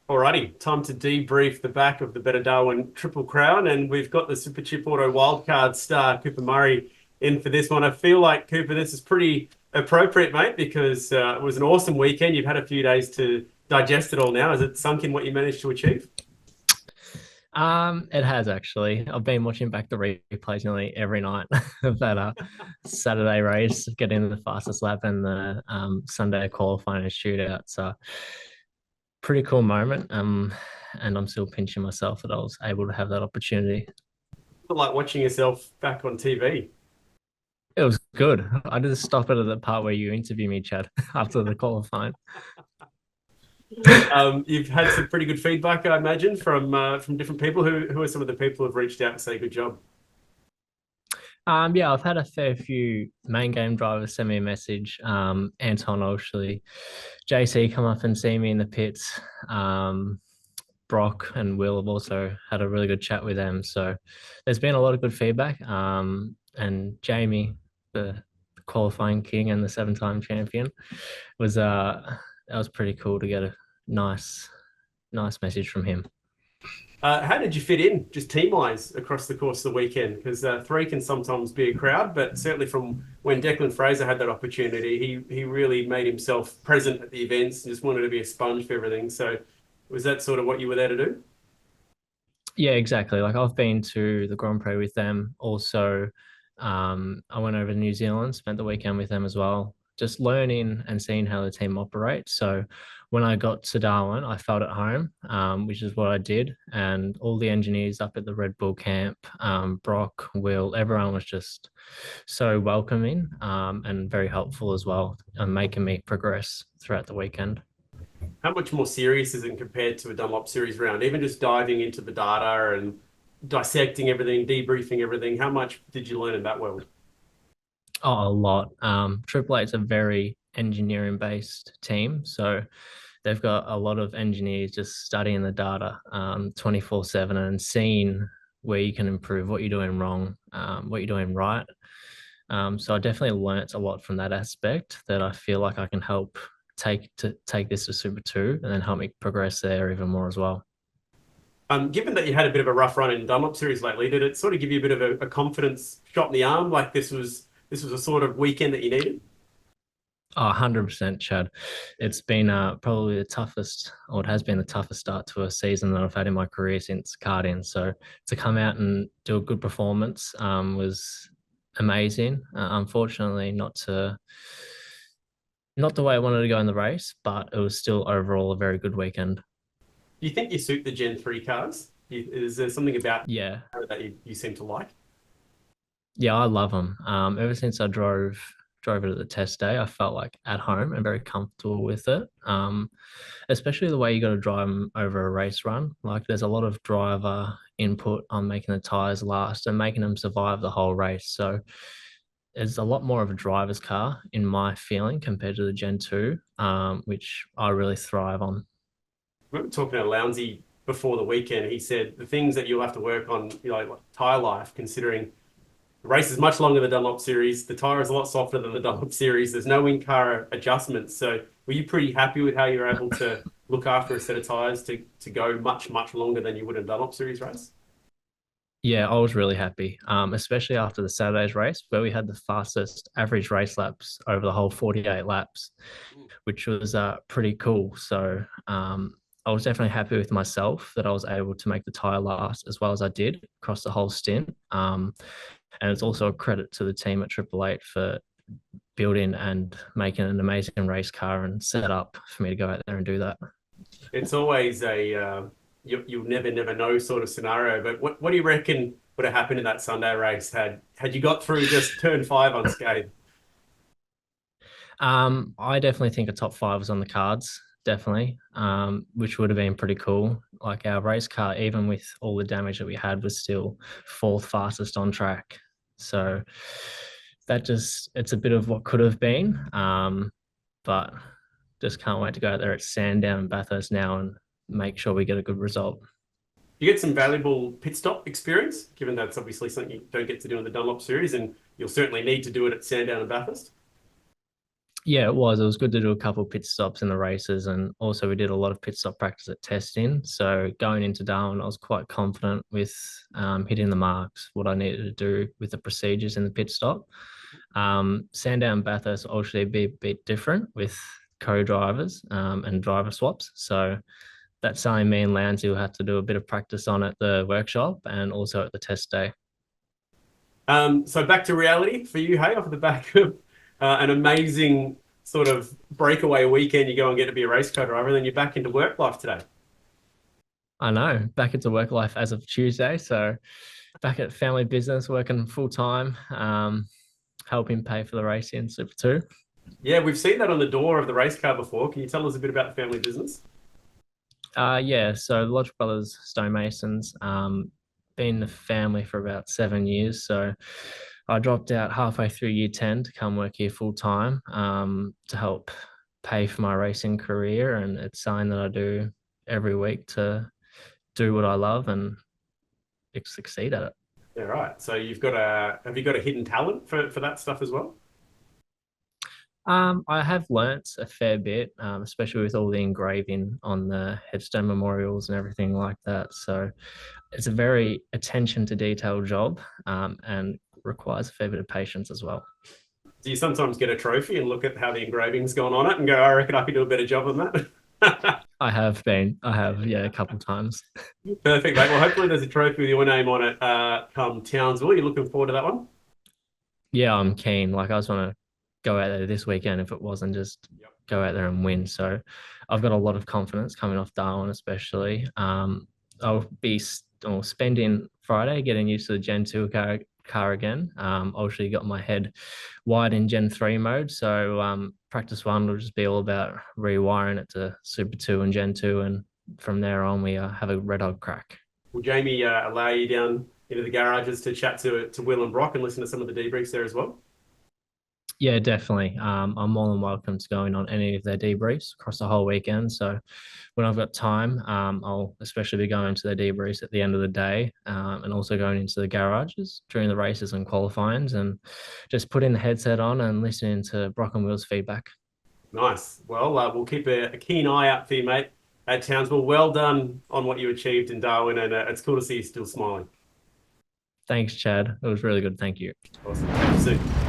Alrighty, time to debrief the back of the Better Darwin Triple Crown, and we've got the Super Chip Auto wildcard star Cooper Murray in for this one. I feel like Cooper, this is pretty appropriate, mate, because it was an awesome weekend. You've had a few days to digest it all now. Has it sunk in what you managed to achieve? It has actually. I've been watching back the replays nearly every night of that Saturday race, getting the fastest lap and the Sunday qualifying and shootout. So pretty cool moment. And I'm still pinching myself that I was able to have that opportunity. Like watching yourself back on TV. It was good. I just stop it at the part where you interview me, Chad, after the qualifying. You've had some pretty good feedback, I imagine, from different people. Who are some of the people who've reached out and say good job? Yeah, I've had a fair few main game drivers send me a message. Anton Oshley, JC come up and see me in the pits. Brock and Will have also had a really good chat with them. So there's been a lot of good feedback. And Jamie, the qualifying king and the seven-time champion, was that was pretty cool to get a nice, nice message from him. How did you fit in, just team-wise, across the course of the weekend? Because three can sometimes be a crowd, but certainly from when Declan Fraser had that opportunity, he really made himself present at the events and just wanted to be a sponge for everything. So was that sort of what you were there to do? Yeah, exactly. Like I've been to the Grand Prix with them. Also, I went over to New Zealand, spent the weekend with them as well, just learning and seeing how the team operates. So when I got to Darwin, I felt at home, which is what I did. And all the engineers up at the Red Bull camp, Brock, Will, everyone was just so welcoming, and very helpful as well, and making me progress throughout the weekend. How much more serious is it compared to a Dunlop Series round? Even just diving into the data and dissecting everything, debriefing everything, how much did you learn in that world? Oh, a lot. Triple Eight's a very engineering based team. So they've got a lot of engineers just studying the data 24/7 and seeing where you can improve, what you're doing wrong, what you're doing right. So I definitely learnt a lot from that aspect that I feel like I can help take this to Super 2 and then help me progress there even more as well. Given that you had a bit of a rough run in Dunlop Series lately, did it sort of give you a bit of a confidence shot in the arm, like this was a sort of weekend that you needed? Oh, 100%, Chad. It's been probably the toughest, or it has been the toughest start to a season that I've had in my career since karting. So to come out and do a good performance was amazing. Unfortunately, not the way I wanted to go in the race, but it was still overall a very good weekend. Do you think you suit the Gen 3 cars? Is there something about Yeah, that you seem to like? yeah, I love them. Ever since I drove it at the test day, I felt like at home and very comfortable with it. Especially the way you got to drive them over a race run. Like there's a lot of driver input on making the tires last and making them survive the whole race. So it's a lot more of a driver's car in my feeling compared to the Gen 2, which I really thrive on. We were talking to Lownsy before the weekend. He said the things that you'll have to work on, like tire life, considering the race is much longer than the Dunlop Series. The tire is a lot softer than the Dunlop Series. There's no in-car adjustments. So were you pretty happy with how you were able to look after a set of tires to go much, much longer than you would in Dunlop Series race? Yeah, I was really happy, especially after the Saturday's race where we had the fastest average race laps over the whole 48 laps, which was pretty cool. So I was definitely happy with myself that I was able to make the tire last as well as I did across the whole stint. And it's also a credit to the team at Triple Eight for building and making an amazing race car and set up for me to go out there and do that. It's always a you'll never know sort of scenario. But what do you reckon would have happened in that Sunday race had you got through just turn five unscathed? I definitely think a top five was on the cards, definitely, which would have been pretty cool. Like our race car, even with all the damage that we had, was still fourth fastest on track. So it's a bit of what could have been. But just can't wait to go out there at Sandown and Bathurst now and make sure we get a good result. You get some valuable pit stop experience, given that's obviously something you don't get to do in the Dunlop Series, and you'll certainly need to do it at Sandown and Bathurst. Yeah, it was. It was good to do a couple pit stops in the races, and also we did a lot of pit stop practice at testing. So going into Darwin, I was quite confident with hitting the marks, what I needed to do with the procedures in the pit stop. Sandown Bathurst will actually be a bit different with co-drivers and driver swaps. So that's something me and Lancy will have to do a bit of practice on at the workshop and also at the test day. So back to reality for you, hey, off the back of an amazing sort of breakaway weekend, you go and get to be a race car driver, and then you're back into work life today. I know, back into work life as of Tuesday. So back at family business, working full time, helping pay for the racing in Super 2. Yeah, we've seen that on the door of the race car before. Can you tell us a bit about the family business? Yeah, so the Lodge Brothers Stonemasons, been in the family for about 7 years. So I dropped out halfway through year 10 to come work here full time to help pay for my racing career. And it's something that I do every week to do what I love and succeed at it. Yeah, right. So have you got a hidden talent for that stuff as well? I have learnt a fair bit, especially with all the engraving on the headstone memorials and everything like that. So it's a very attention to detail job, and requires a fair bit of patience as well. Do you sometimes get a trophy and look at how the engraving's gone on it and go, I reckon I could do a better job than that? I have, yeah, a couple times. Perfect, mate. Well, hopefully there's a trophy with your name on it come Townsville. You looking forward to that one? Yeah, I'm keen. Like I just want to go out there this weekend if it wasn't just Yep. go out there and win. So I've got a lot of confidence coming off Darwin, especially. I'll be spending Friday getting used to the Gen 2 car again. Obviously got my head wide in Gen 3 mode. So practice one will just be all about rewiring it to Super 2 and Gen 2. And from there on, we have a red hot crack. Will Jamie allow you down into the garages to chat to Will and Brock and listen to some of the debriefs there as well? Yeah, definitely. I'm more than welcome to going on any of their debriefs across the whole weekend. So when I've got time, I'll especially be going to their debriefs at the end of the day, and also going into the garages during the races and qualifyings, and just putting the headset on and listening to Brock and Will's feedback. Nice. Well, we'll keep a keen eye out for you, mate, at Townsville. Well done on what you achieved in Darwin, and it's cool to see you still smiling. Thanks, Chad. It was really good. Thank you. Awesome. Thank you soon.